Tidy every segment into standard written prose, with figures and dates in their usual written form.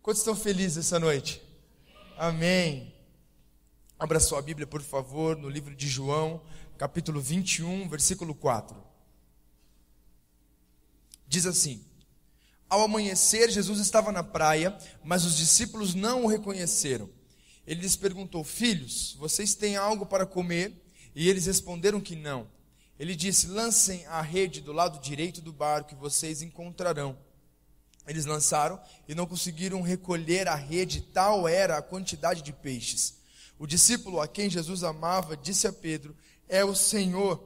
Quantos estão felizes essa noite? Amém. Abra sua Bíblia, por favor, no livro de João, capítulo 21, versículo 4. Diz assim: Ao amanhecer, Jesus estava na praia, mas os discípulos não o reconheceram. Ele lhes perguntou: Filhos, vocês têm algo para comer? E eles responderam que não. Ele disse: Lancem a rede do lado direito do barco e vocês encontrarão. Eles lançaram e não conseguiram recolher a rede, tal era a quantidade de peixes. O discípulo a quem Jesus amava disse a Pedro: É o Senhor.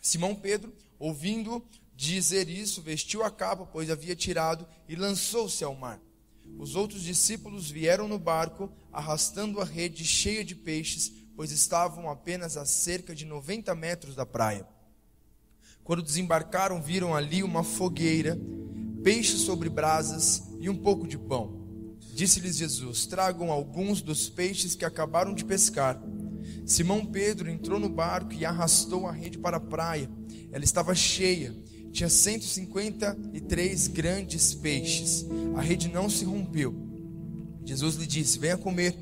Simão Pedro, ouvindo dizer isso, vestiu a capa, pois havia tirado, e lançou-se ao mar. Os outros discípulos vieram no barco, arrastando a rede cheia de peixes, pois estavam apenas a cerca de 90 metros da praia. Quando desembarcaram, viram ali uma fogueira, peixe sobre brasas e um pouco de pão. Disse-lhes Jesus: Tragam alguns dos peixes que acabaram de pescar. Simão Pedro entrou no barco e arrastou a rede para a praia. Ela estava cheia, tinha 153 grandes peixes. A rede não se rompeu. Jesus lhe disse: Venha comer.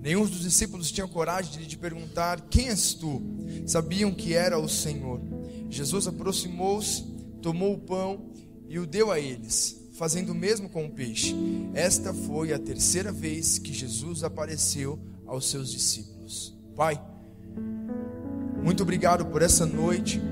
Nenhum dos discípulos tinha coragem de lhe perguntar: Quem és tu? Sabiam que era o Senhor. Jesus aproximou-se, tomou o pão e o deu a eles, fazendo o mesmo com o peixe. Esta foi a terceira vez que Jesus apareceu aos seus discípulos. Pai, muito obrigado por essa noite.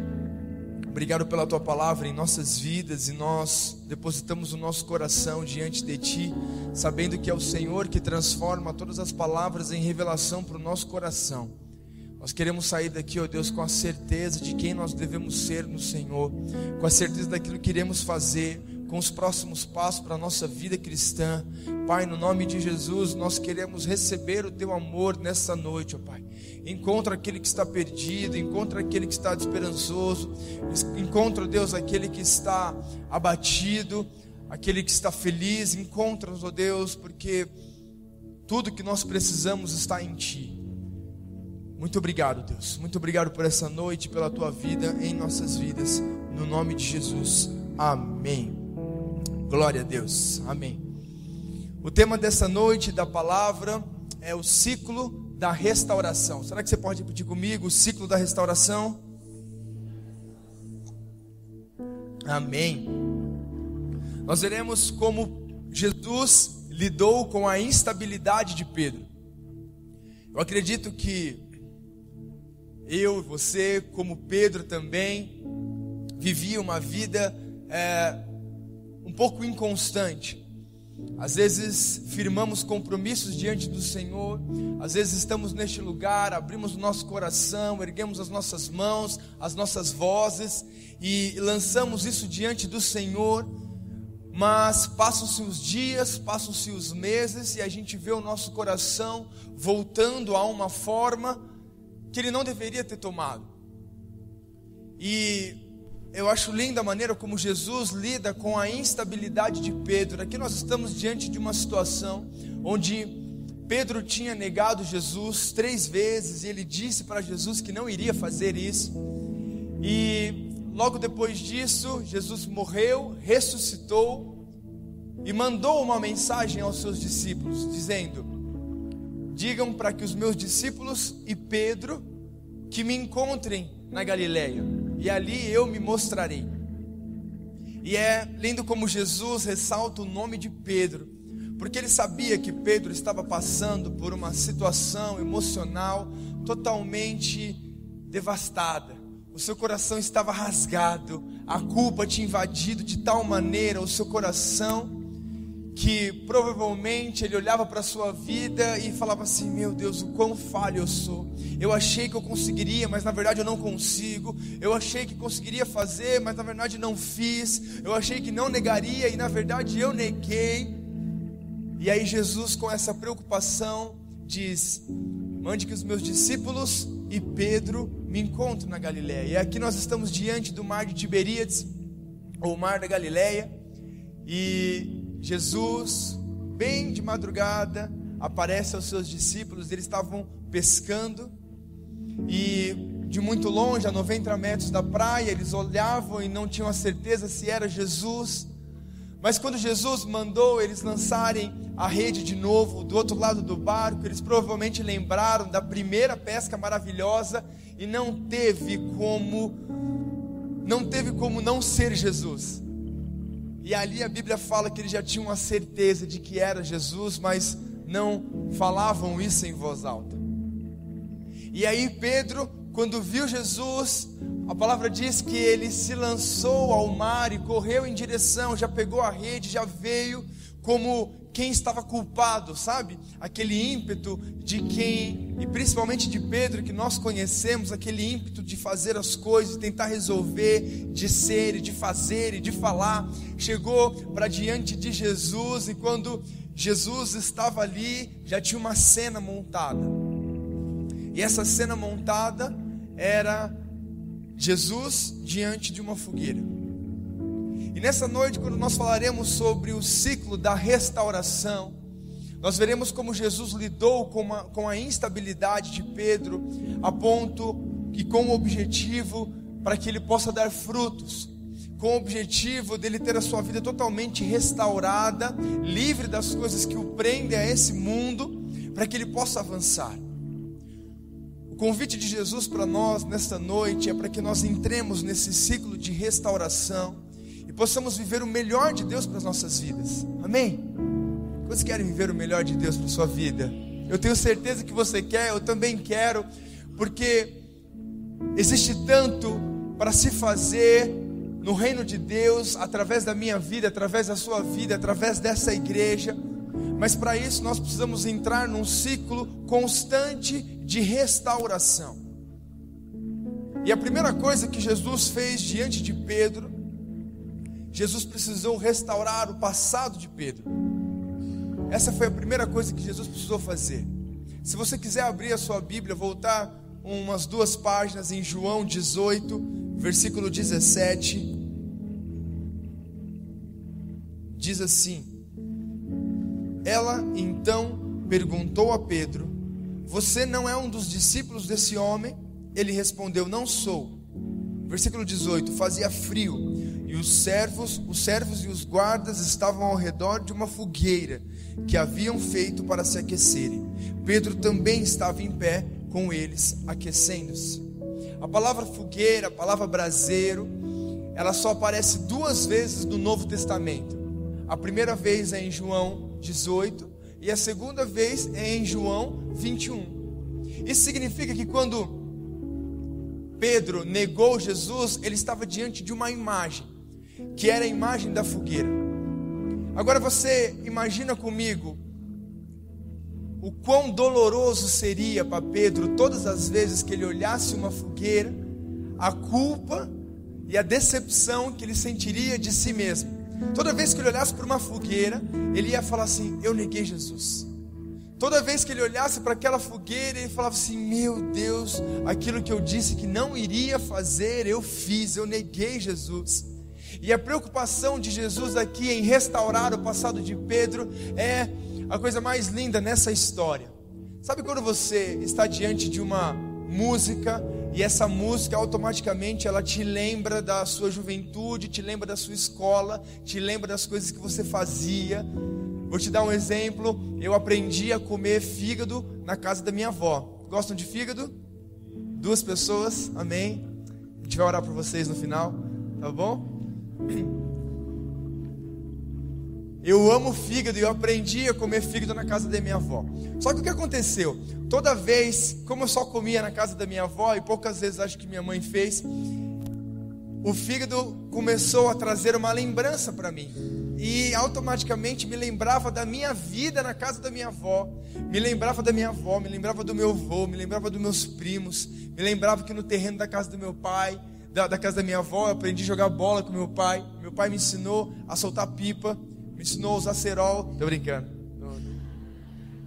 Obrigado pela Tua palavra em nossas vidas, e nós depositamos o nosso coração diante de Ti, sabendo que é o Senhor que transforma todas as palavras em revelação para o nosso coração. Nós queremos sair daqui, ó Deus, com a certeza de quem nós devemos ser no Senhor, com a certeza daquilo que iremos fazer, com os próximos passos para a nossa vida cristã. Pai, no nome de Jesus, nós queremos receber o Teu amor nessa noite, ó Pai. Encontra aquele que está perdido, encontra aquele que está desesperançoso, encontra, Deus, aquele que está abatido, aquele que está feliz. Encontra-nos, ó Deus, porque tudo que nós precisamos está em Ti. Muito obrigado, Deus. Muito obrigado por essa noite, pela Tua vida em nossas vidas. No nome de Jesus. Amém. Glória a Deus. Amém. O tema dessa noite da palavra é o ciclo da restauração. Será que você pode repetir comigo? O ciclo da restauração. Amém. Nós veremos como Jesus lidou com a instabilidade de Pedro. Eu acredito que eu e você, como Pedro também, vivia uma vida um pouco inconstante. Às vezes firmamos compromissos diante do Senhor, às vezes estamos neste lugar, abrimos o nosso coração, erguemos as nossas mãos, as nossas vozes e lançamos isso diante do Senhor, mas passam-se os dias, passam-se os meses e a gente vê o nosso coração voltando a uma forma que ele não deveria ter tomado. E eu acho linda a maneira como Jesus lida com a instabilidade de Pedro. Aqui nós estamos diante de uma situação onde Pedro tinha negado Jesus 3 vezes, e ele disse para Jesus que não iria fazer isso. E logo depois disso, Jesus morreu, ressuscitou e mandou uma mensagem aos seus discípulos, dizendo: Digam para que os meus discípulos e Pedro que me encontrem na Galileia, e ali eu me mostrarei. E é lindo como Jesus ressalta o nome de Pedro, porque ele sabia que Pedro estava passando por uma situação emocional totalmente devastada. O seu coração estava rasgado, a culpa tinha invadido de tal maneira o seu coração, que provavelmente ele olhava para a sua vida e falava assim: meu Deus, o quão falho eu sou. Eu achei que eu conseguiria, mas na verdade eu não consigo. Eu achei que conseguiria fazer, mas na verdade não fiz. Eu achei que não negaria e na verdade eu neguei. E aí Jesus, com essa preocupação, diz: Mande que os meus discípulos e Pedro me encontrem na Galileia. E aqui nós estamos diante do mar de Tiberíades, ou mar da Galileia, e Jesus, bem de madrugada, aparece aos seus discípulos. Eles estavam pescando e de muito longe, a 90 metros da praia, eles olhavam e não tinham a certeza se era Jesus, Mas quando Jesus mandou eles lançarem a rede de novo do outro lado do barco, eles provavelmente lembraram da primeira pesca maravilhosa e não teve como não ser Jesus. E ali a Bíblia fala que eles já tinham a certeza de que era Jesus, mas não falavam isso em voz alta. E aí Pedro, quando viu Jesus, a palavra diz que ele se lançou ao mar e correu em direção, já pegou a rede, já veio como quem estava culpado, sabe? Aquele ímpeto de quem, e principalmente de Pedro, que nós conhecemos, aquele ímpeto de fazer as coisas, de tentar resolver, de ser, e de fazer e de falar, chegou para diante de Jesus, e quando Jesus estava ali, já tinha uma cena montada. E essa cena montada era Jesus diante de uma fogueira. E nessa noite, quando nós falaremos sobre o ciclo da restauração, nós veremos como Jesus lidou com a instabilidade de Pedro, a ponto e com o objetivo para que ele possa dar frutos, com o objetivo dele ter a sua vida totalmente restaurada, livre das coisas que o prendem a esse mundo, para que ele possa avançar. O convite de Jesus para nós nesta noite é para que nós entremos nesse ciclo de restauração e possamos viver o melhor de Deus para as nossas vidas. Amém? Quantos querem viver o melhor de Deus para a sua vida? Eu tenho certeza que você quer, eu também quero, porque existe tanto para se fazer no reino de Deus, através da minha vida, através da sua vida, através dessa igreja. Mas para isso nós precisamos entrar num ciclo constante de restauração. E a primeira coisa que Jesus fez diante de Pedro, Jesus precisou restaurar o passado de Pedro. Essa foi a primeira coisa que Jesus precisou fazer. Se você quiser abrir a sua Bíblia, voltar umas 2 páginas em João 18, versículo 17, diz assim: ela então perguntou a Pedro: você não é um dos discípulos desse homem? Ele respondeu: não sou. Versículo 18: fazia frio e os servos e os guardas estavam ao redor de uma fogueira que haviam feito para se aquecerem. Pedro também estava em pé com eles, aquecendo-se. A palavra fogueira, a palavra braseiro, ela só aparece 2 vezes no Novo Testamento. A primeira vez é em João 18 e a segunda vez é em João 21. Isso significa que quando Pedro negou Jesus, ele estava diante de uma imagem, que era a imagem da fogueira. Agora você imagina comigo o quão doloroso seria para Pedro todas as vezes que ele olhasse uma fogueira, a culpa e a decepção que ele sentiria de si mesmo. Toda vez que ele olhasse para uma fogueira, ele ia falar assim: eu neguei Jesus. Toda vez que ele olhasse para aquela fogueira, ele falava assim: meu Deus, aquilo que eu disse que não iria fazer, eu fiz, eu neguei Jesus. E a preocupação de Jesus aqui em restaurar o passado de Pedro é a coisa mais linda nessa história. Sabe quando você está diante de uma música e essa música automaticamente ela te lembra da sua juventude, te lembra da sua escola, te lembra das coisas que você fazia? Vou te dar um exemplo. Eu aprendi a comer fígado na casa da minha avó. Gostam de fígado? 2 pessoas, amém. A gente vai orar por vocês no final, tá bom? Eu amo fígado e eu aprendi a comer fígado na casa da minha avó. Só que o que aconteceu? Toda vez, como eu só comia na casa da minha avó, e poucas vezes acho que minha mãe fez, o fígado começou a trazer uma lembrança para mim. E automaticamente me lembrava da minha vida na casa da minha avó. Me lembrava da minha avó, me lembrava do meu avô, me lembrava dos meus primos. Me lembrava que no terreno da casa do meu pai, da casa da minha avó, eu aprendi a jogar bola com meu pai. Meu pai me ensinou a soltar pipa, me ensinou a usar cerol. Tô brincando,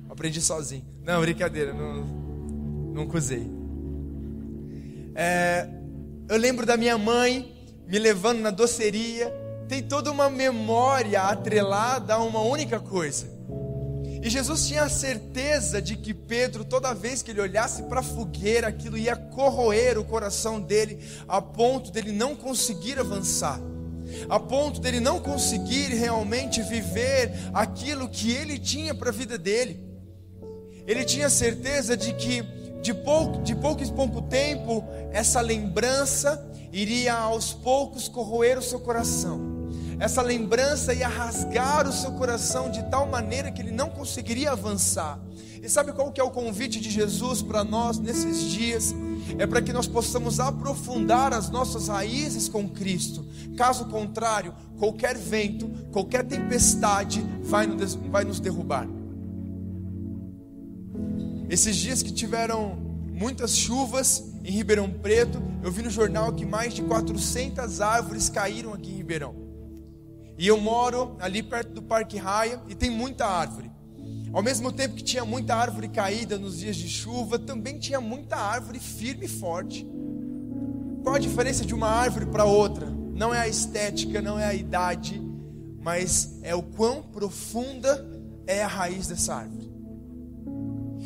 aprendi sozinho. Não, brincadeira, não cozei. Eu lembro da minha mãe me levando na doceria. Tem toda uma memória atrelada a uma única coisa. E Jesus tinha a certeza de que Pedro, toda vez que ele olhasse para a fogueira, aquilo ia corroer o coração dele, a ponto dele não conseguir avançar. a ponto dele não conseguir realmente viver aquilo que ele tinha para a vida dele. Ele tinha certeza de que de pouco em pouco tempo essa lembrança iria aos poucos corroer o seu coração. Essa lembrança ia rasgar o seu coração de tal maneira que ele não conseguiria avançar. E sabe qual que é o convite de Jesus para nós nesses dias? É para que nós possamos aprofundar as nossas raízes com Cristo. Caso contrário, qualquer vento, qualquer tempestade vai nos derrubar. Esses dias que tiveram muitas chuvas em Ribeirão Preto, eu vi no jornal que mais de 400 árvores caíram aqui em Ribeirão. E eu moro ali perto do Parque Raia e tem muita árvore. Ao mesmo tempo que tinha muita árvore caída nos dias de chuva, também tinha muita árvore firme e forte. Qual a diferença de uma árvore para outra? Não é a estética, não é a idade, mas é o quão profunda é a raiz dessa árvore.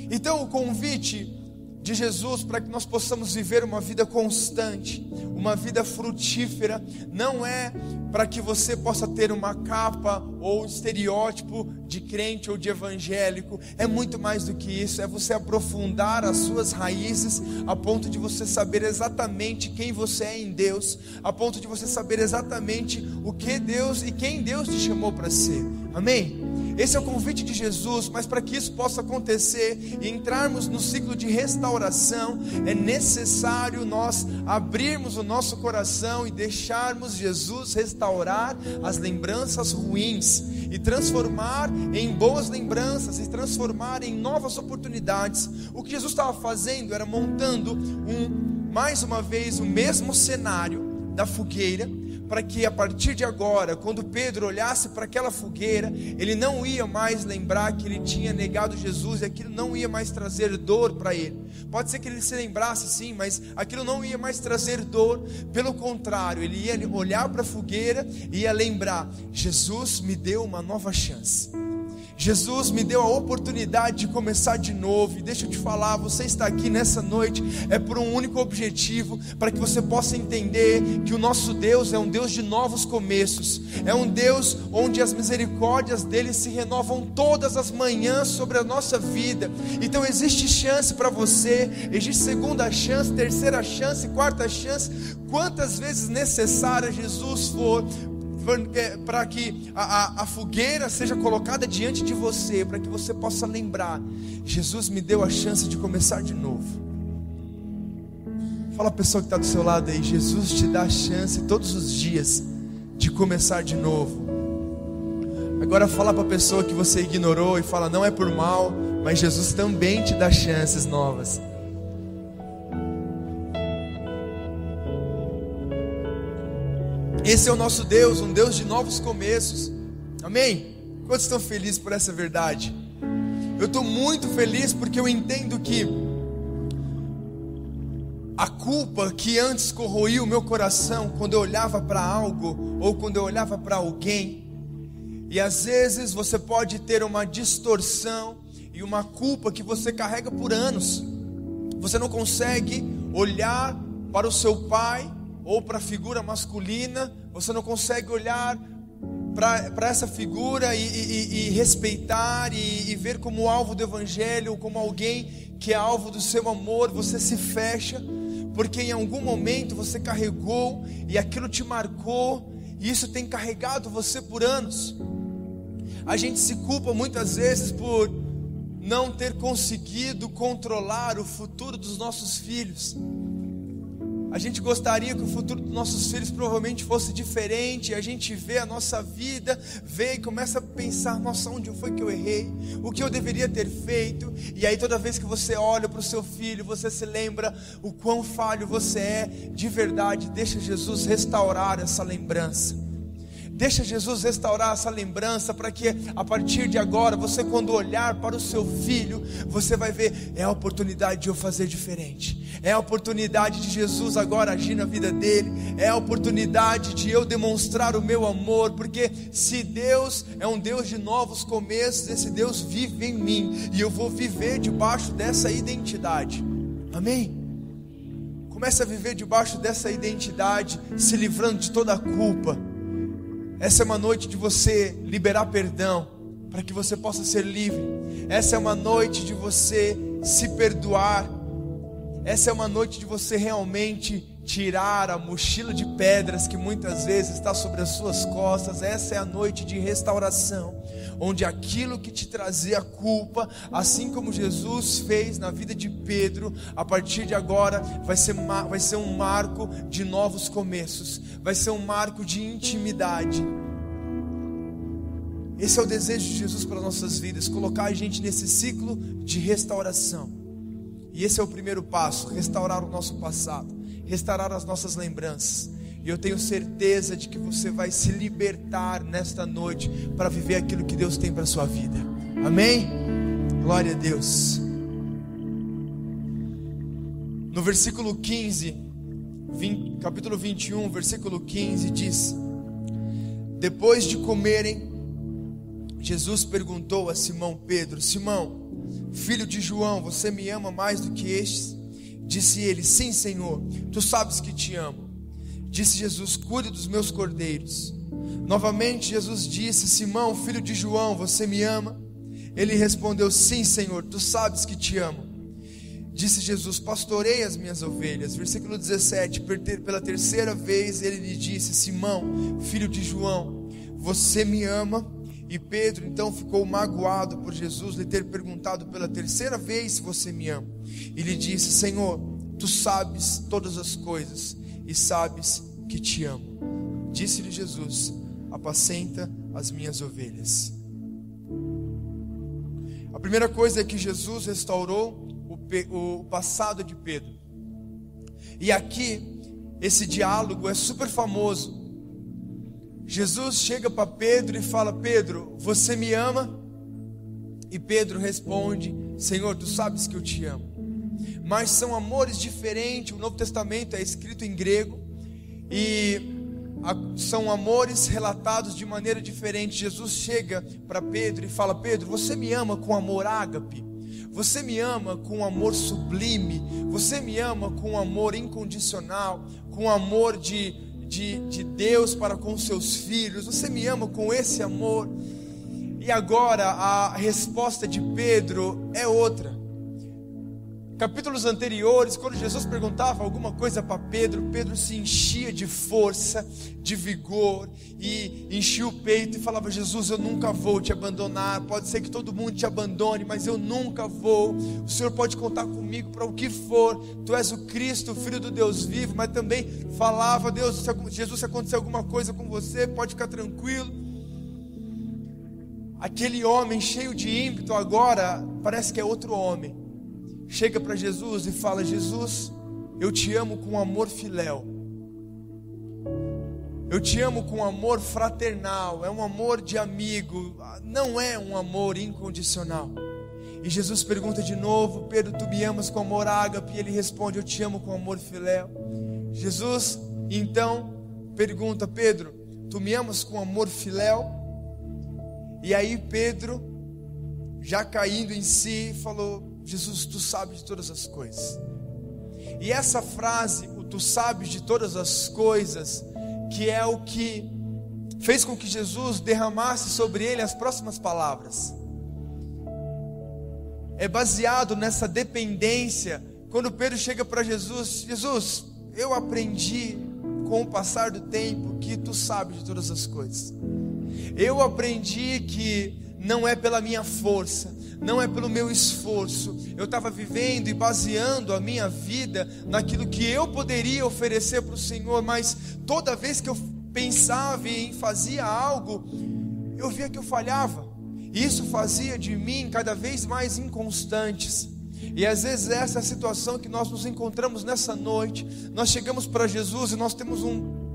Então o convite de Jesus para que nós possamos viver uma vida constante, uma vida frutífera, não é para que você possa ter uma capa ou um estereótipo de crente ou de evangélico. É muito mais do que isso, é você aprofundar as suas raízes a ponto de você saber exatamente quem você é em Deus, a ponto de você saber exatamente o que Deus e quem Deus te chamou para ser. Amém? Esse é o convite de Jesus, mas para que isso possa acontecer e entrarmos no ciclo de restauração, é necessário nós abrirmos o nosso coração e deixarmos Jesus restaurar as lembranças ruins e transformar em boas lembranças e transformar em novas oportunidades. O que Jesus estava fazendo era montando mais uma vez o mesmo cenário da fogueira, para que a partir de agora, quando Pedro olhasse para aquela fogueira, ele não ia mais lembrar que ele tinha negado Jesus, e aquilo não ia mais trazer dor para ele. Pode ser que ele se lembrasse sim, mas aquilo não ia mais trazer dor. Pelo contrário, ele ia olhar para a fogueira e ia lembrar: Jesus me deu uma nova chance, Jesus me deu a oportunidade de começar de novo. E deixa eu te falar, você está aqui nessa noite é por um único objetivo, para que você possa entender que o nosso Deus é um Deus de novos começos, é um Deus onde as misericórdias dele se renovam todas as manhãs sobre a nossa vida. Então existe chance para você, existe segunda chance, terceira chance, quarta chance, quantas vezes necessária Jesus for, para que a fogueira seja colocada diante de você, para que você possa lembrar: Jesus me deu a chance de começar de novo. Fala a pessoa que está do seu lado aí: Jesus te dá a chance todos os dias de começar de novo. Agora fala para a pessoa que você ignorou e fala: não é por mal, mas Jesus também te dá chances novas. Esse é o nosso Deus, um Deus de novos começos. Amém? Quantos estão felizes por essa verdade? Eu estou muito feliz porque eu entendo que a culpa que antes corroía o meu coração quando eu olhava para algo ou quando eu olhava para alguém, e às vezes você pode ter uma distorção e uma culpa que você carrega por anos. Você não consegue olhar para o seu pai ou para a figura masculina, você não consegue olhar para essa figura e respeitar e ver como alvo do evangelho, ou como alguém que é alvo do seu amor. Você se fecha, porque em algum momento você carregou e aquilo te marcou, e isso tem carregado você por anos. A gente se culpa muitas vezes por não ter conseguido controlar o futuro dos nossos filhos. A gente gostaria que o futuro dos nossos filhos provavelmente fosse diferente. A gente vê a nossa vida, vê e começa a pensar: nossa, onde foi que eu errei? O que eu deveria ter feito? E aí toda vez que você olha para o seu filho, você se lembra o quão falho você é de verdade. Deixa Jesus restaurar essa lembrança. Deixa Jesus restaurar essa lembrança, para que a partir de agora, você, quando olhar para o seu filho, você vai ver: é a oportunidade de eu fazer diferente, é a oportunidade de Jesus agora agir na vida dele, é a oportunidade de eu demonstrar o meu amor. Porque se Deus é um Deus de novos começos, esse Deus vive em mim, e eu vou viver debaixo dessa identidade. Amém? Comece a viver debaixo dessa identidade, se livrando de toda a culpa, Essa é uma noite de você liberar perdão, para que você possa ser livre. Essa é uma noite de você se perdoar. Essa é uma noite de você realmente tirar a mochila de pedras que muitas vezes está sobre as suas costas. Essa é a noite de restauração, onde aquilo que te trazia culpa, assim como Jesus fez na vida de Pedro, a partir de agora vai ser um marco de novos começos, vai ser um marco de intimidade. Esse é o desejo de Jesus para nossas vidas, colocar a gente nesse ciclo de restauração. E esse é o primeiro passo, restaurar o nosso passado, restaurar as nossas lembranças. E eu tenho certeza de que você vai se libertar nesta noite para viver aquilo que Deus tem para a sua vida. Amém? Glória a Deus. No versículo 15, capítulo 21, versículo 15 diz: depois de comerem, Jesus perguntou a Simão Pedro: Simão, filho de João, você me ama mais do que estes? Disse ele: sim, Senhor, tu sabes que te amo. Disse Jesus: cuide dos meus cordeiros. Novamente Jesus disse: Simão, filho de João, você me ama? Ele respondeu: sim, Senhor, tu sabes que te amo. Disse Jesus: pastorei as minhas ovelhas. Versículo 17, pela terceira vez ele lhe disse: Simão, filho de João, você me ama? E Pedro então ficou magoado por Jesus lhe ter perguntado pela terceira vez se você me ama. E lhe disse: Senhor, tu sabes todas as coisas e sabes que te amo. Disse-lhe Jesus: apacenta as minhas ovelhas. A primeira coisa é que Jesus restaurou o passado de Pedro. E aqui esse diálogo é super famoso. Jesus chega para Pedro e fala: Pedro, você me ama? E Pedro responde: Senhor, tu sabes que eu te amo. Mas são amores diferentes. O Novo Testamento é escrito em grego e são amores relatados de maneira diferente. Jesus chega para Pedro e fala: Pedro, você me ama com amor ágape? Você me ama com amor sublime? Você me ama com amor incondicional? Com amor de Deus para com seus filhos? Você me ama com esse amor? E agora a resposta de Pedro é outra. Capítulos anteriores, quando Jesus perguntava alguma coisa para Pedro, Pedro se enchia de força, de vigor, e enchia o peito e falava: Jesus, eu nunca vou te abandonar. Pode ser que todo mundo te abandone, mas eu nunca vou. O Senhor pode contar comigo para o que for. Tu és o Cristo, o Filho do Deus vivo. Mas também falava: Jesus, se acontecer alguma coisa com você, pode ficar tranquilo. Aquele homem cheio de ímpeto agora parece que é outro homem. Chega para Jesus e fala: Jesus, eu te amo com amor filéu. Eu te amo com amor fraternal. É um amor de amigo, não é um amor incondicional. E Jesus pergunta de novo: Pedro, tu me amas com amor ágape? E ele responde: eu te amo com amor filéu. Jesus então pergunta: Pedro, tu me amas com amor filéu? E aí Pedro, já caindo em si, falou: Jesus, tu sabes de todas as coisas. E essa frase, o tu sabes de todas as coisas, que é o que fez com que Jesus derramasse sobre ele as próximas palavras, é baseado nessa dependência. Quando Pedro chega para Jesus: Jesus, eu aprendi com o passar do tempo que tu sabes de todas as coisas. Eu aprendi que não é pela minha força, não é pelo meu esforço. Eu estava vivendo e baseando a minha vida naquilo que eu poderia oferecer para o Senhor, mas toda vez que eu pensava em fazer algo, eu via que eu falhava, e isso fazia de mim cada vez mais inconstantes. E às vezes essa é a situação que nós nos encontramos nessa noite. Nós chegamos para Jesus e nós temos um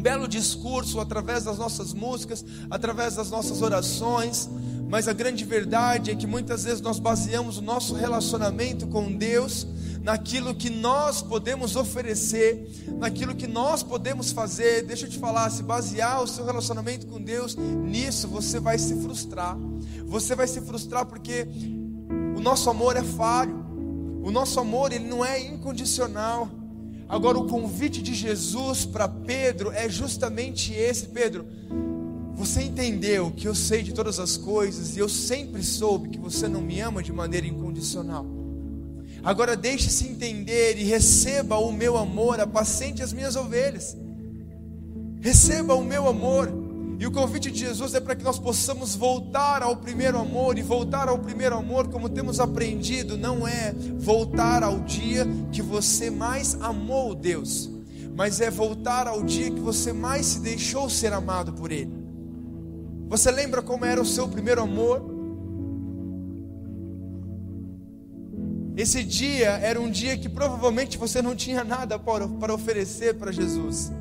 belo discurso através das nossas músicas, através das nossas orações, mas a grande verdade é que muitas vezes nós baseamos o nosso relacionamento com Deus naquilo que nós podemos oferecer, naquilo que nós podemos fazer. Deixa eu te falar, se basear o seu relacionamento com Deus nisso, você vai se frustrar. Você vai se frustrar porque o nosso amor é falho. O nosso amor, ele não é incondicional. Agora o convite de Jesus para Pedro é justamente esse: Pedro, você entendeu que eu sei de todas as coisas e eu sempre soube que você não me ama de maneira incondicional. Agora deixe-se entender e receba o meu amor, apacente as minhas ovelhas. Receba o meu amor. E o convite de Jesus é para que nós possamos voltar ao primeiro amor. E voltar ao primeiro amor, como temos aprendido, não é voltar ao dia que você mais amou Deus, mas é voltar ao dia que você mais se deixou ser amado por Ele. Você lembra como era o seu primeiro amor? Esse dia era um dia que provavelmente você não tinha nada para oferecer para Jesus.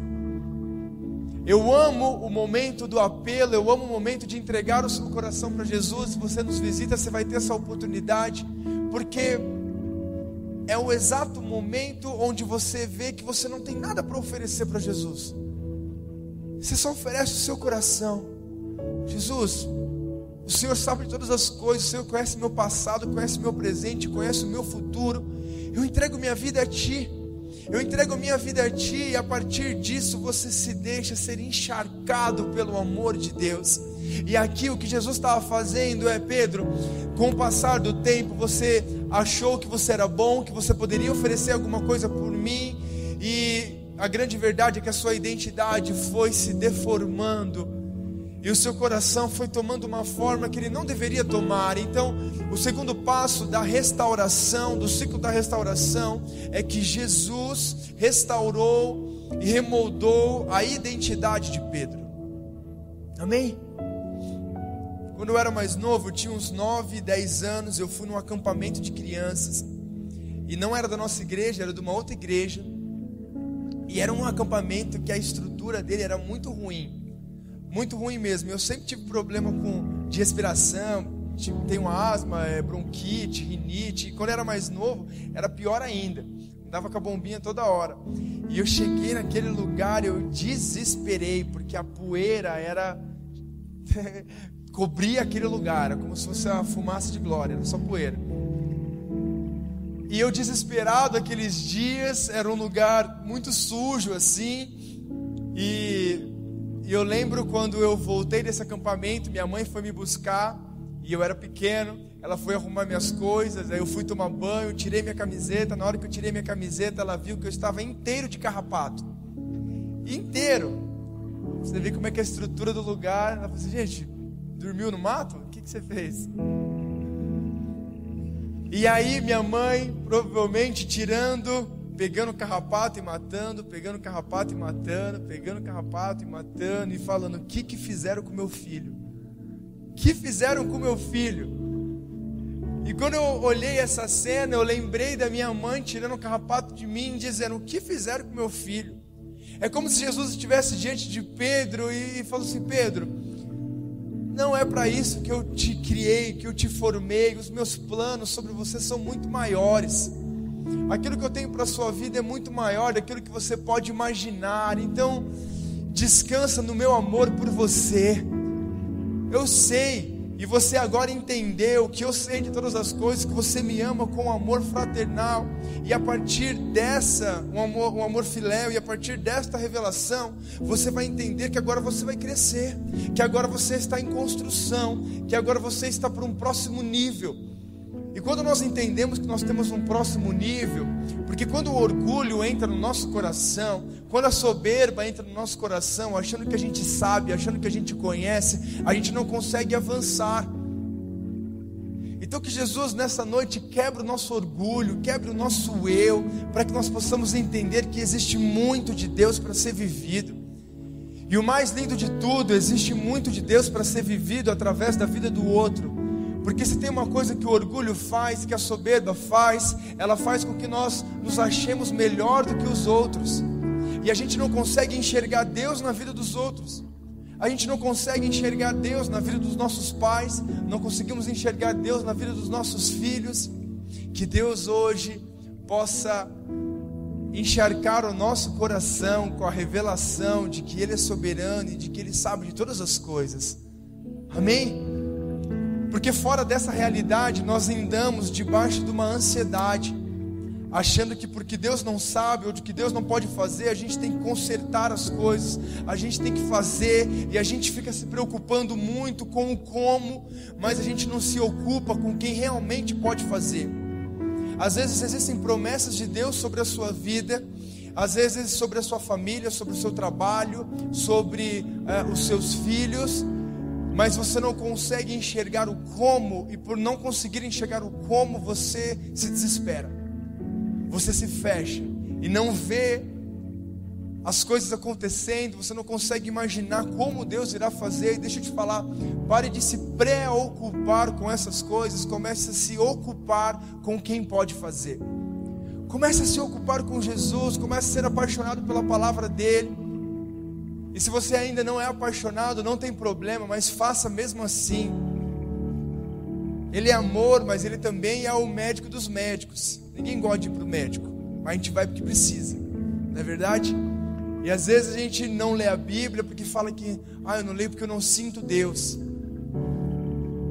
Eu amo o momento do apelo, eu amo o momento de entregar o seu coração para Jesus. Se você nos visita, você vai ter essa oportunidade, porque é o exato momento onde você vê que você não tem nada para oferecer para Jesus. Você só oferece o seu coração. Jesus, o Senhor sabe de todas as coisas, o Senhor conhece meu passado, conhece meu presente, conhece o meu futuro. Eu entrego minha vida a Ti. Eu entrego minha vida a Ti, e a partir disso você se deixa ser encharcado pelo amor de Deus. E aqui o que Jesus estava fazendo é: Pedro, com o passar do tempo você achou que você era bom, que você poderia oferecer alguma coisa por mim, e a grande verdade é que a sua identidade foi se deformando, e o seu coração foi tomando uma forma que ele não deveria tomar. Então, o segundo passo da restauração, do ciclo da restauração, é que Jesus restaurou e remoldou a identidade de Pedro. Amém? Quando eu era mais novo, eu tinha uns 9, 10 anos, eu fui num acampamento de crianças, e não era da nossa igreja, era de uma outra igreja, e era um acampamento que a estrutura dele era muito ruim mesmo. Eu sempre tive problema de respiração, tenho asma, bronquite, rinite, e quando eu era mais novo, era pior ainda, andava com a bombinha toda hora. E eu cheguei naquele lugar, eu desesperei, porque a poeira era cobria aquele lugar, era como se fosse a fumaça de glória, era só poeira. E eu desesperado aqueles dias, era um lugar muito sujo assim, e eu lembro quando eu voltei desse acampamento, minha mãe foi me buscar, e eu era pequeno, ela foi arrumar minhas coisas, aí eu fui tomar banho, tirei minha camiseta. Na hora que eu tirei minha camiseta, ela viu que eu estava inteiro de carrapato, inteiro. Você vê como é que é a estrutura do lugar. Ela falou assim: gente, dormiu no mato? O que você fez? E aí minha mãe, provavelmente pegando carrapato e matando, pegando carrapato e matando, pegando carrapato e matando, e falando: o que fizeram com meu filho? O que fizeram com meu filho? E quando eu olhei essa cena, eu lembrei da minha mãe tirando o carrapato de mim, dizendo: o que fizeram com meu filho? É como se Jesus estivesse diante de Pedro e falou assim: Pedro, não é para isso que eu te criei, que eu te formei. Os meus planos sobre você são muito maiores. Aquilo que eu tenho para a sua vida é muito maior daquilo que você pode imaginar. Então, descansa no meu amor por você. Eu sei, e você agora entendeu que eu sei de todas as coisas, que você me ama com amor fraternal. E a partir dessa, um amor filéu, e a partir desta revelação, você vai entender que agora você vai crescer, que agora você está em construção, que agora você está para um próximo nível. E quando nós entendemos que nós temos um próximo nível, porque quando o orgulho entra no nosso coração, quando a soberba entra no nosso coração, achando que a gente sabe, achando que a gente conhece, a gente não consegue avançar. Então que Jesus nessa noite quebre o nosso orgulho, quebre o nosso eu, para que nós possamos entender que existe muito de Deus para ser vivido. E o mais lindo de tudo, existe muito de Deus para ser vivido através da vida do outro. Porque se tem uma coisa que o orgulho faz, que a soberba faz, ela faz com que nós nos achemos melhor do que os outros. E a gente não consegue enxergar Deus na vida dos outros. A gente não consegue enxergar Deus na vida dos nossos pais. Não conseguimos enxergar Deus na vida dos nossos filhos. Que Deus hoje possa encharcar o nosso coração com a revelação de que Ele é soberano e de que Ele sabe de todas as coisas. Amém? Porque fora dessa realidade nós andamos debaixo de uma ansiedade. achando que porque Deus não sabe ou de que Deus não pode fazer, a gente tem que consertar as coisas, a gente tem que fazer, e a gente fica se preocupando muito com o como, mas a gente não se ocupa com quem realmente pode fazer. Às vezes existem promessas de Deus sobre a sua vida, às vezes sobre a sua família, sobre o seu trabalho, sobre os seus filhos, mas você não consegue enxergar o como, e por não conseguir enxergar o como, você se desespera. Você se fecha e não vê as coisas acontecendo, você não consegue imaginar como Deus irá fazer. E deixa eu te falar, pare de se preocupar com essas coisas, comece a se ocupar com quem pode fazer. Comece a se ocupar com Jesus, comece a ser apaixonado pela palavra dele. E se você ainda não é apaixonado, não tem problema, mas faça mesmo assim. Ele é amor, mas ele também é o médico dos médicos. Ninguém gosta de ir para o médico, mas a gente vai porque precisa, não é verdade? E às vezes a gente não lê a Bíblia porque fala que eu não leio porque eu não sinto Deus.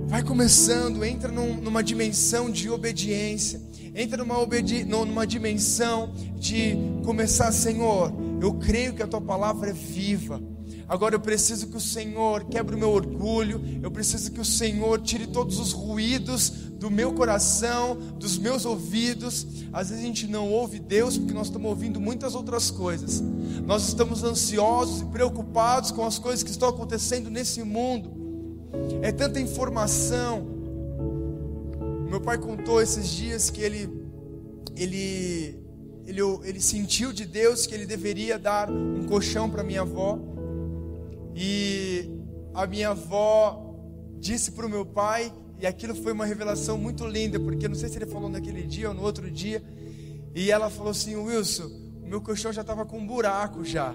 Vai começando, entra numa dimensão de obediência, entra numa dimensão de começar, Senhor, eu creio que a tua palavra é viva. Agora eu preciso que o Senhor quebre o meu orgulho, eu preciso que o Senhor tire todos os ruídos do meu coração, dos meus ouvidos. Às vezes a gente não ouve Deus porque nós estamos ouvindo muitas outras coisas. Nós estamos ansiosos e preocupados com as coisas que estão acontecendo nesse mundo. É tanta informação. Meu pai contou esses dias que ele sentiu de Deus que ele deveria dar um colchão para minha avó. E a minha avó disse para o meu pai, e aquilo foi uma revelação muito linda, porque não sei se ele falou naquele dia ou no outro dia, e ela falou assim: Wilson, o meu colchão já estava com um buraco já.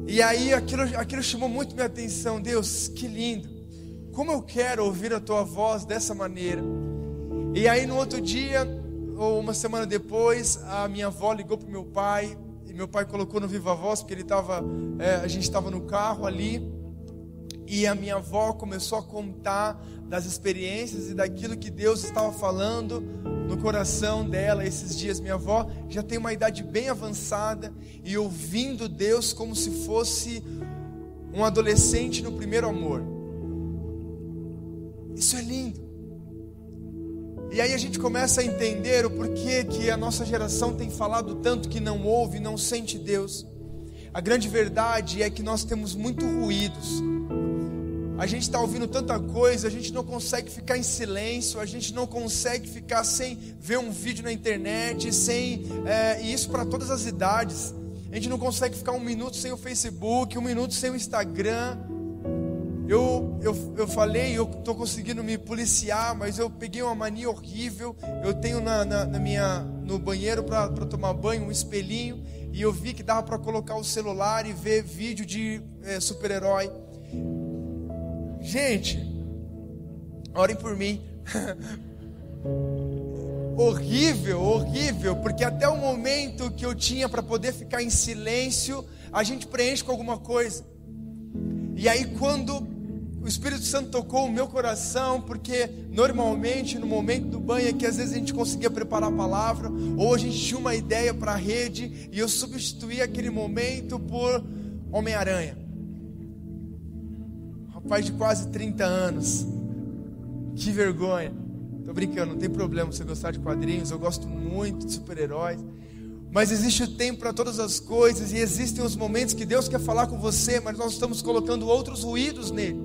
E aí aquilo chamou muito minha atenção. Deus, que lindo, como eu quero ouvir a tua voz dessa maneira. E aí no outro dia, ou uma semana depois, a minha avó ligou para o meu pai, e meu pai colocou no Viva Voz, porque a gente estava no carro ali, e a minha avó começou a contar das experiências e daquilo que Deus estava falando no coração dela esses dias. Minha avó já tem uma idade bem avançada, e ouvindo Deus como se fosse um adolescente no primeiro amor. Isso é lindo. E aí a gente começa a entender o porquê que a nossa geração tem falado tanto que não ouve, não sente Deus. A grande verdade é que nós temos muito ruídos. A gente está ouvindo tanta coisa, a gente não consegue ficar em silêncio, a gente não consegue ficar sem ver um vídeo na internet, e isso para todas as idades. A gente não consegue ficar 1 minuto sem o Facebook, 1 minuto sem o Instagram. Eu falei, eu estou conseguindo me policiar, mas eu peguei uma mania horrível. Eu tenho no banheiro para tomar banho um espelhinho, e eu vi que dava para colocar o celular e ver vídeo de super-herói. Gente, orem por mim. Horrível, porque até o momento que eu tinha para poder ficar em silêncio, a gente preenche com alguma coisa. E aí quando o Espírito Santo tocou o meu coração, porque normalmente no momento do banho é que às vezes a gente conseguia preparar a palavra, ou a gente tinha uma ideia para a rede, e eu substituí aquele momento por Homem-Aranha. Rapaz de quase 30 anos, que vergonha. Tô brincando, não tem problema você gostar de quadrinhos, eu gosto muito de super-heróis. Mas existe o tempo para todas as coisas, e existem os momentos que Deus quer falar com você, mas nós estamos colocando outros ruídos nele.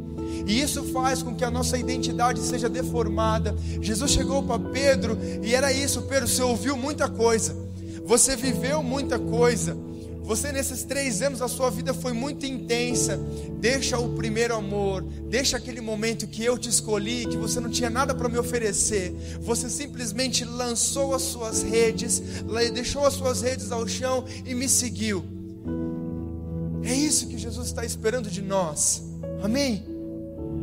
E isso faz com que a nossa identidade seja deformada. Jesus chegou para Pedro e era isso: Pedro, você ouviu muita coisa, você viveu muita coisa, você nesses 3 anos a sua vida foi muito intensa. Deixa o primeiro amor, deixa aquele momento que eu te escolhi, que você não tinha nada para me oferecer. Você simplesmente lançou as suas redes, deixou as suas redes ao chão e me seguiu. É isso que Jesus está esperando de nós. Amém?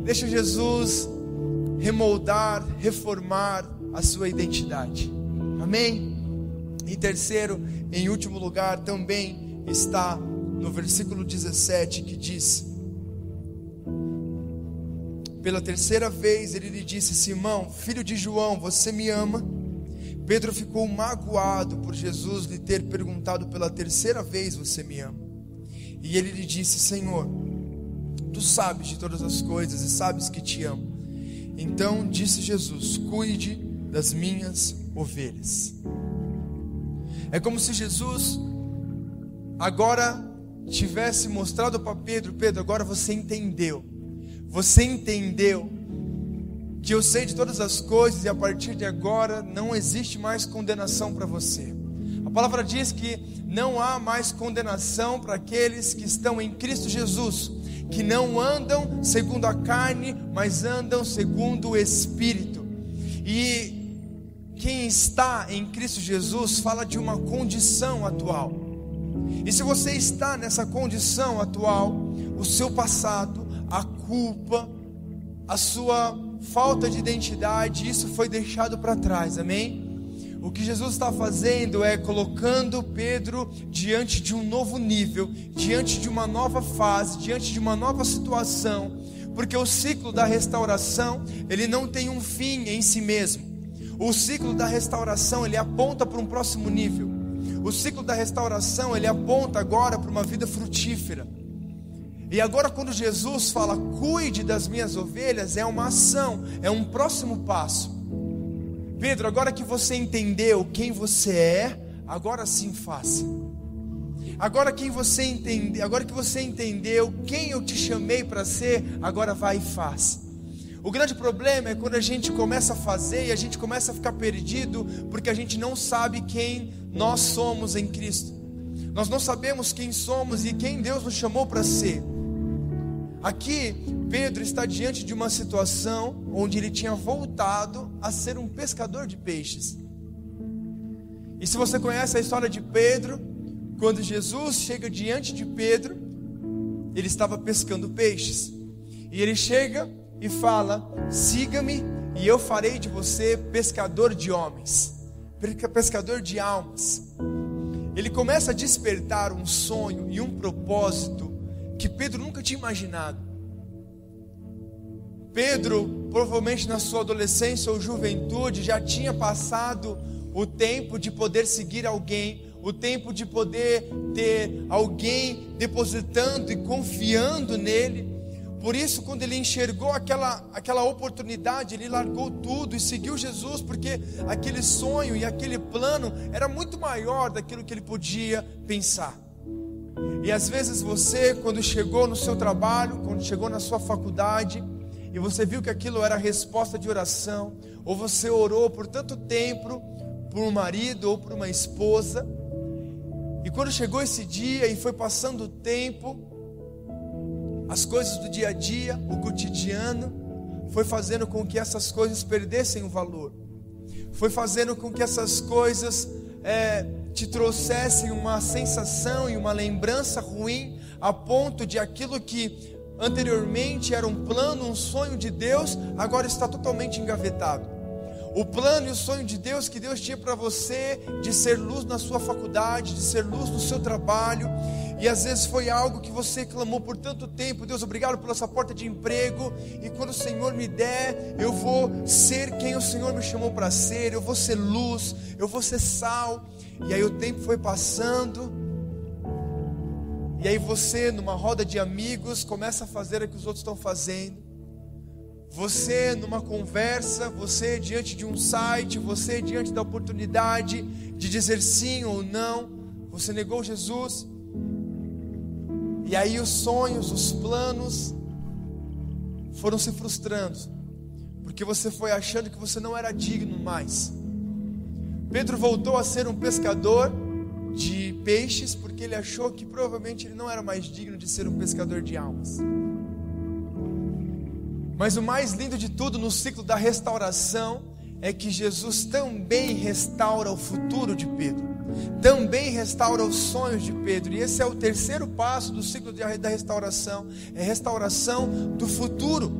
Deixa Jesus remoldar, reformar a sua identidade. Amém? Em terceiro, em último lugar, também está no versículo 17, que diz: pela terceira vez ele lhe disse: Simão, filho de João, você me ama? Pedro ficou magoado por Jesus lhe ter perguntado pela terceira vez: você me ama? E ele lhe disse: Senhor, tu sabes de todas as coisas e sabes que te amo. Então disse Jesus: cuide das minhas ovelhas. É como se Jesus agora tivesse mostrado para Pedro: Pedro, agora você entendeu que eu sei de todas as coisas, e a partir de agora não existe mais condenação para você. A palavra diz que não há mais condenação para aqueles que estão em Cristo Jesus, que não andam segundo a carne, mas andam segundo o Espírito. E quem está em Cristo Jesus fala de uma condição atual. E se você está nessa condição atual, o seu passado, a culpa, a sua falta de identidade, isso foi deixado para trás, amém? O que Jesus está fazendo é colocando Pedro diante de um novo nível, diante de uma nova fase, diante de uma nova situação, porque o ciclo da restauração, ele não tem um fim em si mesmo. O ciclo da restauração, ele aponta para um próximo nível. O ciclo da restauração, ele aponta agora para uma vida frutífera. E agora quando Jesus fala: cuide das minhas ovelhas, é uma ação, é um próximo passo. Pedro, agora que você entendeu quem você é, agora sim faça. Agora que você entendeu quem eu te chamei para ser, agora vai e faça. O grande problema é quando a gente começa a fazer e a gente começa a ficar perdido, porque a gente não sabe quem nós somos em Cristo. Nós não sabemos quem somos e quem Deus nos chamou para ser. Aqui, Pedro está diante de uma situação onde ele tinha voltado a ser um pescador de peixes. E se você conhece a história de Pedro, quando Jesus chega diante de Pedro, ele estava pescando peixes. E ele chega e fala: siga-me e eu farei de você pescador de homens, pescador de almas. Ele começa a despertar um sonho e um propósito que Pedro nunca tinha imaginado. Pedro, provavelmente na sua adolescência ou juventude, já tinha passado o tempo de poder seguir alguém, o tempo de poder ter alguém depositando e confiando nele. Por isso, quando ele enxergou aquela oportunidade, ele largou tudo e seguiu Jesus, porque aquele sonho e aquele plano era muito maior daquilo que ele podia pensar. E às vezes você, quando chegou no seu trabalho, quando chegou na sua faculdade, e você viu que aquilo era resposta de oração, ou você orou por tanto tempo por um marido ou por uma esposa, e quando chegou esse dia e foi passando o tempo, as coisas do dia a dia, o cotidiano, foi fazendo com que essas coisas perdessem o valor, foi fazendo com que essas coisas te trouxessem uma sensação e uma lembrança ruim, a ponto de aquilo que anteriormente era um plano, um sonho de Deus, agora está totalmente engavetado. O plano e o sonho de Deus que Deus tinha para você, de ser luz na sua faculdade, de ser luz no seu trabalho, e às vezes foi algo que você clamou por tanto tempo: Deus, obrigado pela essa porta de emprego, e quando o Senhor me der, eu vou ser quem o Senhor me chamou para ser, eu vou ser luz, eu vou ser sal. E aí o tempo foi passando, e aí você, numa roda de amigos, começa a fazer o que os outros estão fazendo. Você numa conversa, você diante de um site, você diante da oportunidade de dizer sim ou não, você negou Jesus. E aí os sonhos, os planos foram se frustrando, porque você foi achando que você não era digno mais. Pedro voltou a ser um pescador de peixes, porque ele achou que provavelmente ele não era mais digno de ser um pescador de almas. Mas o mais lindo de tudo no ciclo da restauração é que Jesus também restaura o futuro de Pedro, também restaura os sonhos de Pedro. E esse é o terceiro passo do ciclo da restauração, é restauração do futuro,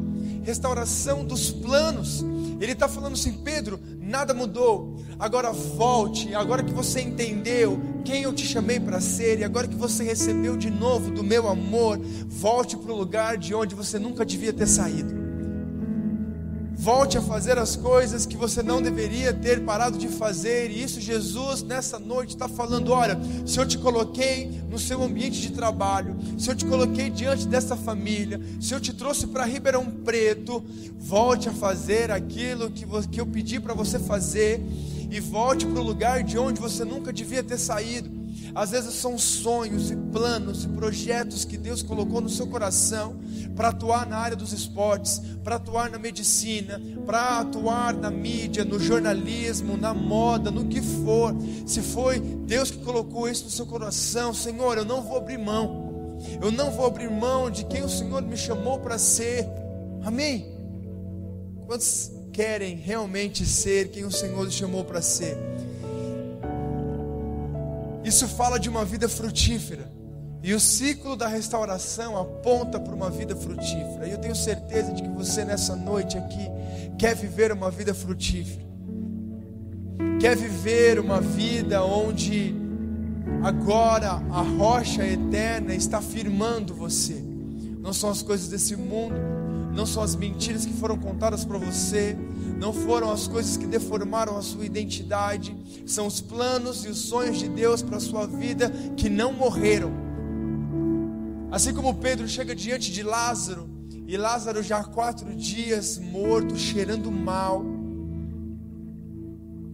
restauração dos planos. Ele está falando assim: Pedro, nada mudou, agora volte, agora que você entendeu quem eu te chamei para ser, e agora que você recebeu de novo do meu amor, volte para o lugar de onde você nunca devia ter saído. Volte a fazer as coisas que você não deveria ter parado de fazer. E isso Jesus nessa noite está falando: olha, se eu te coloquei no seu ambiente de trabalho, se eu te coloquei diante dessa família, se eu te trouxe para Ribeirão Preto, volte a fazer aquilo que eu pedi para você fazer. E volte para o lugar de onde você nunca devia ter saído. Às vezes são sonhos e planos e projetos que Deus colocou no seu coração para atuar na área dos esportes, para atuar na medicina, para atuar na mídia, no jornalismo, na moda, no que for. Se foi Deus que colocou isso no seu coração, Senhor, eu não vou abrir mão. Eu não vou abrir mão de quem o Senhor me chamou para ser. Amém? Quantos querem realmente ser quem o Senhor os chamou para ser? Isso fala de uma vida frutífera. E o ciclo da restauração aponta para uma vida frutífera. E eu tenho certeza de que você nessa noite aqui quer viver uma vida frutífera. Quer viver uma vida onde agora a rocha eterna está firmando você. Não são as coisas desse mundo, não são as mentiras que foram contadas para você, não foram as coisas que deformaram a sua identidade. São os planos e os sonhos de Deus para a sua vida que não morreram. Assim como Pedro chega diante de Lázaro, e Lázaro já há 4 dias morto, cheirando mal,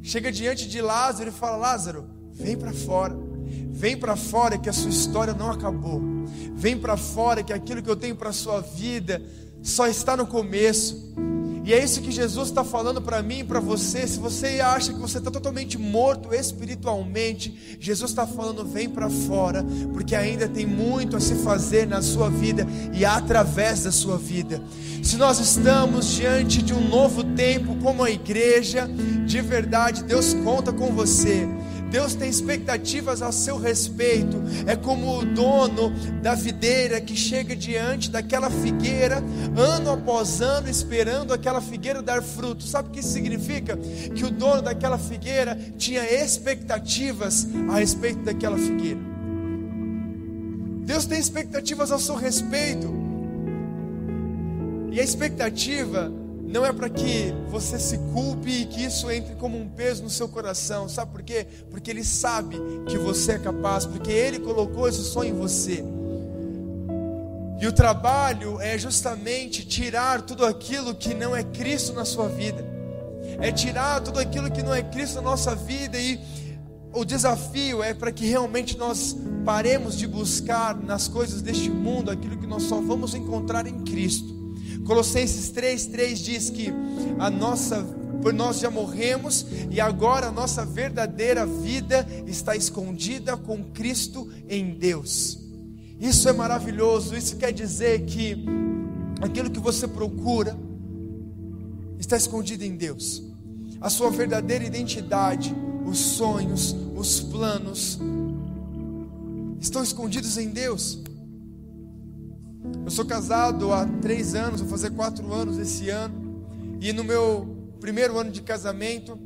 chega diante de Lázaro e fala: Lázaro, vem para fora. Vem para fora que a sua história não acabou. Vem para fora que aquilo que eu tenho para a sua vida só está no começo. E é isso que Jesus está falando para mim e para você. Se você acha que você está totalmente morto espiritualmente, Jesus está falando: vem para fora, porque ainda tem muito a se fazer na sua vida e através da sua vida. Se nós estamos diante de um novo tempo como a igreja, de verdade, Deus conta com você. Deus tem expectativas a seu respeito. É como o dono da videira que chega diante daquela figueira, ano após ano, esperando aquela figueira dar fruto. Sabe o que isso significa? Que o dono daquela figueira tinha expectativas a respeito daquela figueira. Deus tem expectativas a seu respeito. E a expectativa não é para que você se culpe e que isso entre como um peso no seu coração. Sabe por quê? Porque Ele sabe que você é capaz, porque Ele colocou esse sonho em você. E o trabalho é justamente tirar tudo aquilo que não é Cristo na sua vida. É tirar tudo aquilo que não é Cristo na nossa vida. E o desafio é para que realmente nós paremos de buscar nas coisas deste mundo aquilo que nós só vamos encontrar em Cristo. Colossenses 3:3 diz que por nós já morremos e agora a nossa verdadeira vida está escondida com Cristo em Deus. Isso é maravilhoso. Isso quer dizer que aquilo que você procura está escondido em Deus. A sua verdadeira identidade, os sonhos, os planos estão escondidos em Deus. Eu sou casado há 3 anos, vou fazer 4 anos esse ano. E no meu primeiro ano de casamento,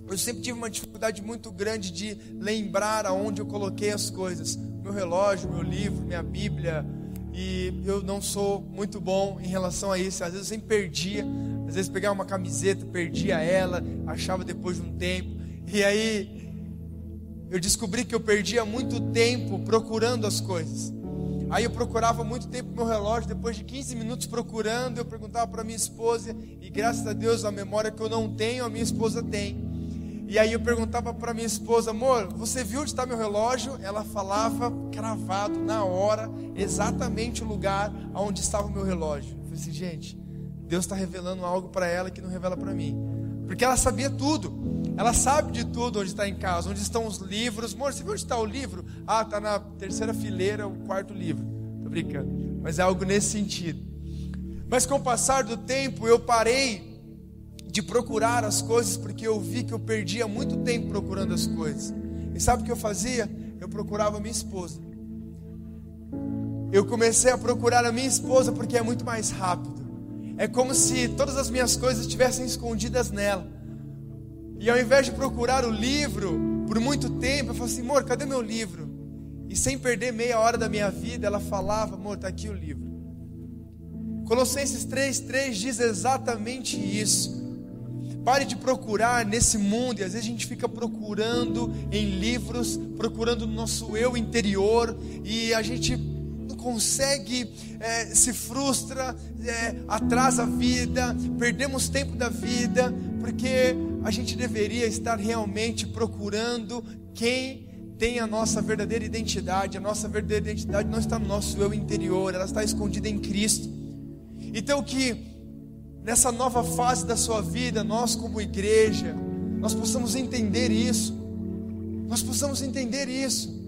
eu sempre tive uma dificuldade muito grande de lembrar aonde eu coloquei as coisas. Meu relógio, meu livro, minha Bíblia. E eu não sou muito bom em relação a isso. Às vezes eu sempre perdia. Às vezes pegava uma camiseta, perdia ela, achava depois de um tempo. E aí eu descobri que eu perdia muito tempo procurando as coisas. Aí eu procurava muito tempo meu relógio. Depois de 15 minutos procurando, eu perguntava para minha esposa. E graças a Deus, a memória que eu não tenho, a minha esposa tem. E aí eu perguntava para minha esposa: amor, você viu onde está meu relógio? Ela falava cravado, na hora, exatamente o lugar onde estava o meu relógio. Eu falei assim: gente, Deus está revelando algo para ela que não revela para mim. Porque ela sabia tudo. Ela sabe de tudo, onde está em casa, onde estão os livros. Amor, você viu onde está o livro? Ah, está na 3ª fileira, o 4º livro. Estou brincando, mas é algo nesse sentido. Mas com o passar do tempo, eu parei de procurar as coisas, porque eu vi que eu perdia muito tempo procurando as coisas. E sabe o que eu fazia? Eu procurava a minha esposa. Eu comecei a procurar a minha esposa porque é muito mais rápido. É como se todas as minhas coisas estivessem escondidas nela. E ao invés de procurar o livro por muito tempo, eu falei assim: amor, cadê meu livro? E sem perder meia hora da minha vida, ela falava: amor, está aqui o livro. Colossenses 3:3 diz exatamente isso. Pare de procurar nesse mundo, e às vezes a gente fica procurando em livros, procurando no nosso eu interior, e a gente não consegue, se frustra, atrasa a vida, perdemos tempo da vida, porque a gente deveria estar realmente procurando quem tem a nossa verdadeira identidade. A nossa verdadeira identidade não está no nosso eu interior, ela está escondida em Cristo. Então que nessa nova fase da sua vida, nós como igreja, nós possamos entender isso. Nós possamos entender isso.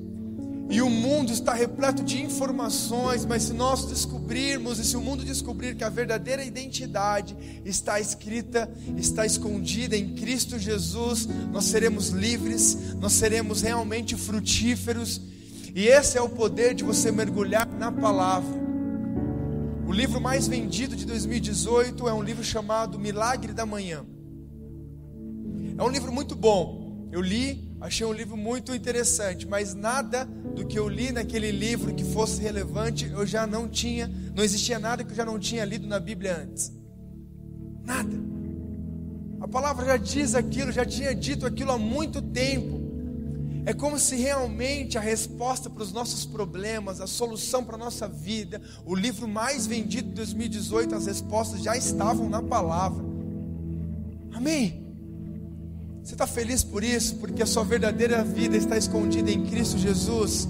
E o mundo está repleto de informações, mas se nós descobrirmos, e se o mundo descobrir que a verdadeira identidade está escrita, está escondida em Cristo Jesus, nós seremos livres, nós seremos realmente frutíferos. E esse é o poder de você mergulhar na palavra. O livro mais vendido de 2018 é um livro chamado Milagre da Manhã. É um livro muito bom. Eu li, achei um livro muito interessante, mas nada do que eu li naquele livro que fosse relevante, eu já não tinha, não existia nada que eu já não tinha lido na Bíblia antes. Nada. A palavra já diz aquilo, já tinha dito aquilo há muito tempo. É como se realmente a resposta para os nossos problemas, a solução para a nossa vida, o livro mais vendido de 2018, as respostas já estavam na palavra. Amém? Você está feliz por isso? Porque a sua verdadeira vida está escondida em Cristo Jesus?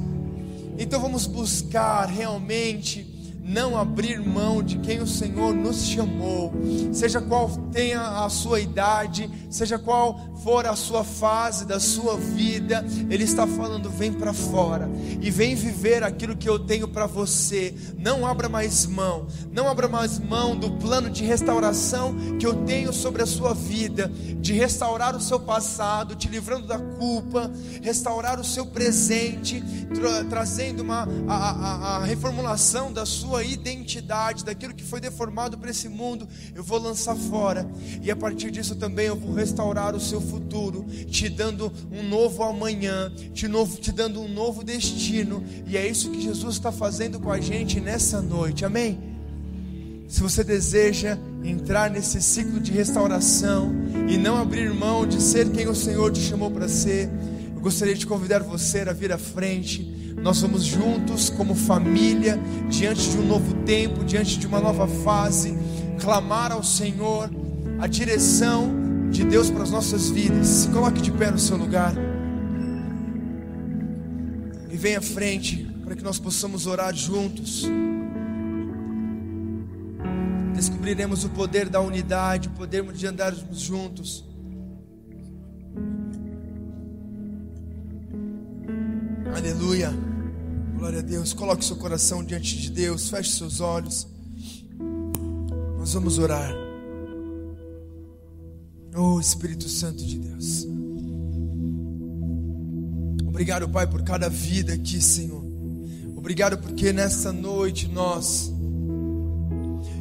Então vamos buscar realmente não abrir mão de quem o Senhor nos chamou, seja qual tenha a sua idade, seja qual for a sua fase da sua vida. Ele está falando: vem para fora e vem viver aquilo que eu tenho para você. Não abra mais mão, não abra mais mão do plano de restauração que eu tenho sobre a sua vida, de restaurar o seu passado, te livrando da culpa, restaurar o seu presente, trazendo a reformulação da sua identidade, daquilo que foi deformado para esse mundo. Eu vou lançar fora, e a partir disso também eu vou restaurar o seu futuro, te dando um novo amanhã, te dando um novo destino. E é isso que Jesus está fazendo com a gente nessa noite, amém? Se você deseja entrar nesse ciclo de restauração e não abrir mão de ser quem o Senhor te chamou para ser, eu gostaria de convidar você a vir à frente. Nós vamos juntos como família, diante de um novo tempo, diante de uma nova fase, clamar ao Senhor a direção de Deus para as nossas vidas. Se coloque de pé no seu lugar e venha à frente para que nós possamos orar juntos. Descobriremos o poder da unidade, o poder de andarmos juntos. Aleluia, glória a Deus. Coloque seu coração diante de Deus, feche seus olhos. Nós vamos orar. Oh Espírito Santo de Deus, obrigado, Pai, por cada vida aqui, Senhor. Obrigado porque nessa noite nós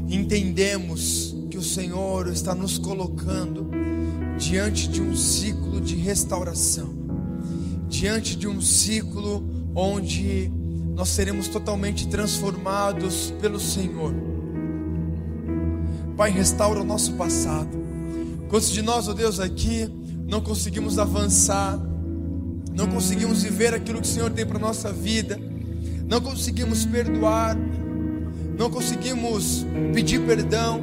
entendemos que o Senhor está nos colocando diante de um ciclo de restauração, diante de um ciclo onde nós seremos totalmente transformados pelo Senhor. Pai, restaura o nosso passado. Quantos de nós, ó Deus, aqui não conseguimos avançar, não conseguimos viver aquilo que o Senhor tem para a nossa vida, não conseguimos perdoar, não conseguimos pedir perdão,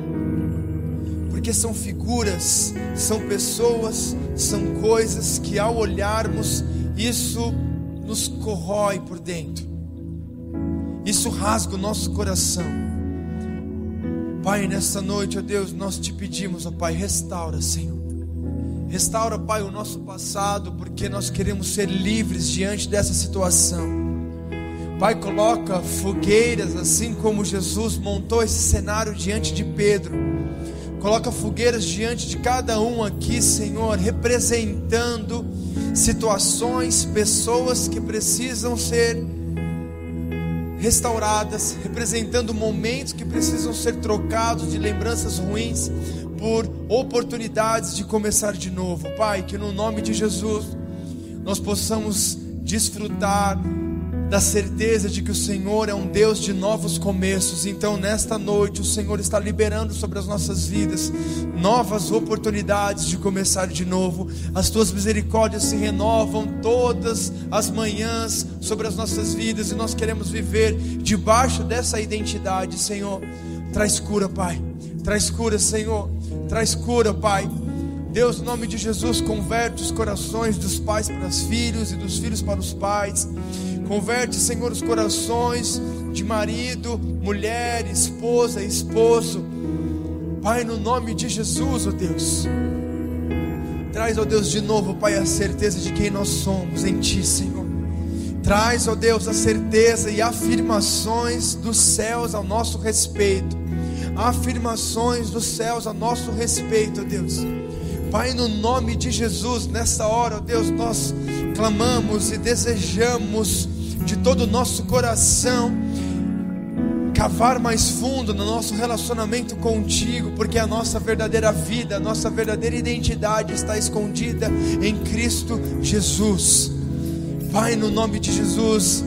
porque são figuras, são pessoas, são coisas que ao olharmos, isso nos corrói por dentro, isso rasga o nosso coração. Pai, nessa noite, ó Deus, nós te pedimos, ó Pai, restaura, Senhor. Restaura, Pai, o nosso passado, porque nós queremos ser livres diante dessa situação. Pai, coloca fogueiras, assim como Jesus montou esse cenário diante de Pedro. Coloca fogueiras diante de cada um aqui, Senhor, representando situações, pessoas que precisam ser restauradas, representando momentos que precisam ser trocados de lembranças ruins por oportunidades de começar de novo. Pai, que no nome de Jesus nós possamos desfrutar da certeza de que o Senhor é um Deus de novos começos. Então nesta noite o Senhor está liberando sobre as nossas vidas novas oportunidades de começar de novo. As tuas misericórdias se renovam todas as manhãs sobre as nossas vidas, e nós queremos viver debaixo dessa identidade. Senhor, traz cura, Pai, traz cura, Senhor, traz cura, Pai. Deus, no nome de Jesus, converte os corações dos pais para os filhos e dos filhos para os pais. Converte, Senhor, os corações de marido, mulher, esposa, esposo. Pai, no nome de Jesus, ó Deus. Traz, ó Deus, de novo, Pai, a certeza de quem nós somos em Ti, Senhor. Traz, ó Deus, a certeza e afirmações dos céus ao nosso respeito. Afirmações dos céus a nosso respeito, ó Deus. Pai, no nome de Jesus, nessa hora, ó Deus, nós clamamos e desejamos de todo o nosso coração cavar mais fundo no nosso relacionamento contigo, porque a nossa verdadeira vida, a nossa verdadeira identidade está escondida em Cristo Jesus. Pai, no nome de Jesus,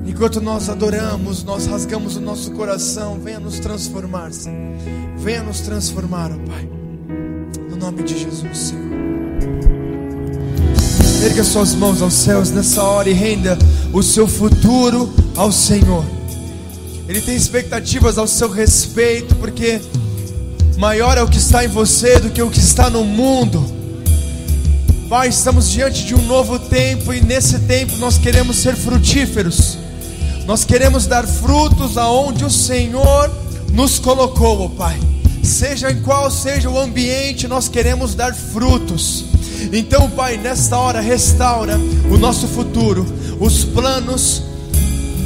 enquanto nós adoramos, nós rasgamos o nosso coração. Venha nos transformar, Senhor. Venha nos transformar, ó Pai, no nome de Jesus, Senhor. Erga suas mãos aos céus nessa hora e renda o seu futuro ao Senhor. Ele tem expectativas ao seu respeito, porque maior é o que está em você do que o que está no mundo. Pai, estamos diante de um novo tempo, e nesse tempo nós queremos ser frutíferos. Nós queremos dar frutos aonde o Senhor nos colocou, ó Pai. Seja em qual seja o ambiente, nós queremos dar frutos. Então, Pai, nesta hora restaura o nosso futuro, os planos,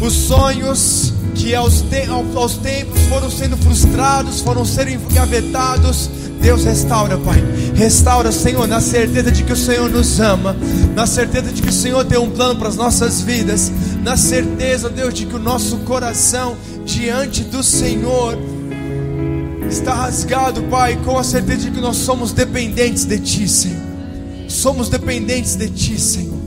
os sonhos que aos tempos foram sendo frustrados, foram sendo engavetados. Deus, restaura, Pai. Restaura, Senhor, na certeza de que o Senhor nos ama, na certeza de que o Senhor tem um plano para as nossas vidas, na certeza, Deus, de que o nosso coração diante do Senhor está rasgado, Pai, com a certeza de que nós somos dependentes de Ti, Senhor. Somos dependentes de Ti, Senhor.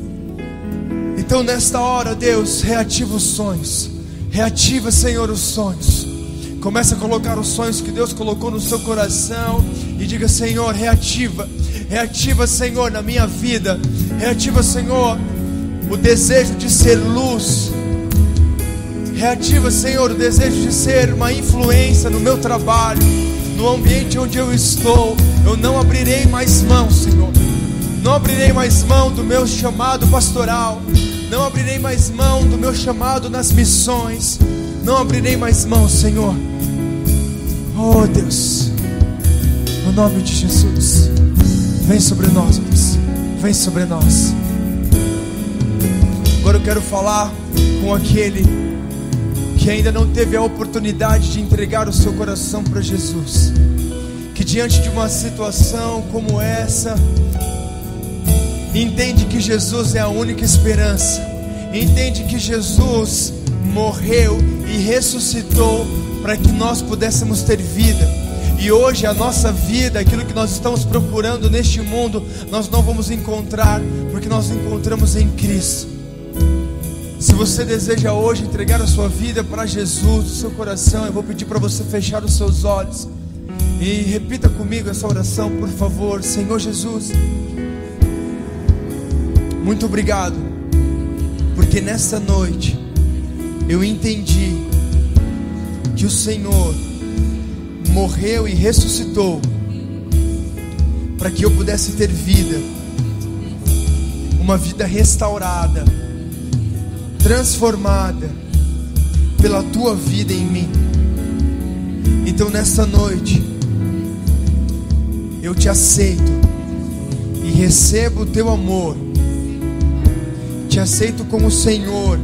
Então nesta hora, Deus, reativa os sonhos. Reativa, Senhor, os sonhos. Começa a colocar os sonhos que Deus colocou no seu coração e diga: Senhor, reativa. Reativa, Senhor, na minha vida. Reativa, Senhor, o desejo de ser luz. Reativa, Senhor, o desejo de ser uma influência no meu trabalho, no ambiente onde eu estou. Eu não abrirei mais mão, Senhor. Não abrirei mais mão do meu chamado pastoral. Não abrirei mais mão do meu chamado nas missões. Não abrirei mais mão, Senhor. Oh Deus, no nome de Jesus, vem sobre nós, Deus. Vem sobre nós. Agora eu quero falar com aquele que ainda não teve a oportunidade de entregar o seu coração para Jesus, que diante de uma situação como essa entende que Jesus é a única esperança, entende que Jesus morreu e ressuscitou para que nós pudéssemos ter vida. E hoje a nossa vida, aquilo que nós estamos procurando neste mundo, nós não vamos encontrar, porque nós encontramos em Cristo. Se você deseja hoje entregar a sua vida para Jesus, o seu coração, eu vou pedir para você fechar os seus olhos e repita comigo essa oração, por favor. Senhor Jesus, muito obrigado, porque nessa noite eu entendi que o Senhor morreu e ressuscitou para que eu pudesse ter vida, uma vida restaurada, transformada pela Tua vida em mim. Então nessa noite eu Te aceito e recebo o Teu amor. Te aceito como Senhor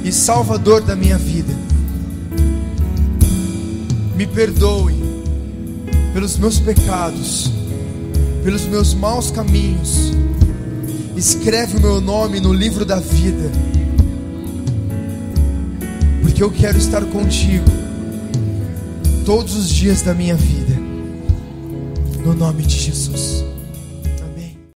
e Salvador da minha vida. Me perdoe pelos meus pecados, pelos meus maus caminhos. Escreve o meu nome no livro da vida, porque eu quero estar contigo todos os dias da minha vida, no nome de Jesus.